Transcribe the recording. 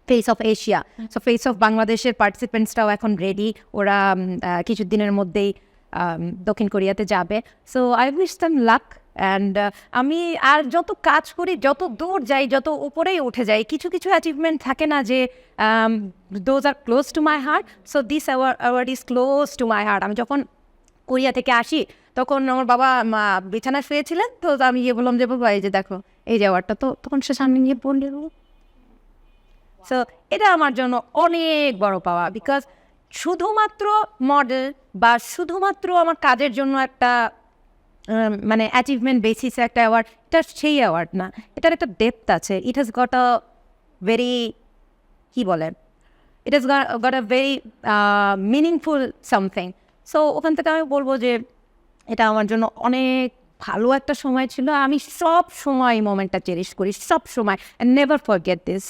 Face of Asia, so face of বাংলাদেশের পার্টিসিপেন্টসরাও এখন ready, ওরা কিছুদিনের মধ্যেই দক্ষিণ কোরিয়াতে যাবে। So I wish them lakh. And আমি আর যত কাজ করি, যত দূর যাই, যত উপরেই উঠে যাই, কিছু কিছু অ্যাচিভমেন্ট থাকে না যে those are close to my heart. So this award is close to my heart. আমি যখন কোরিয়া থেকে আসি তখন আমার বাবা বিছানা শুয়েছিলেন, তো আমি গিয়ে বললাম যে বাবা এই যে দেখো এই যে অ্যাওয়ার্ডটা, তো তখন সে সামনে গিয়ে পড়লে। সো এটা আমার জন্য অনেক বড় পাওয়া, বিকজ শুধুমাত্র মডেল বা শুধুমাত্র আমার কাজের জন্য একটা মানে অ্যাচিভমেন্ট বেসিসে একটা অ্যাওয়ার্ড, এটা সেই অ্যাওয়ার্ড না, এটার একটা ডেপথ আছে। It has got a very, কী বলেন, it has got a very meaningful something. So ওখান থেকে আমি বলবো যে এটা আমার জন্য অনেক ভালো একটা সময় ছিল। আমি সব সময় মোমেন্টটা চেরিশ করি, সব সময়, নেভার ফরগেট দিস।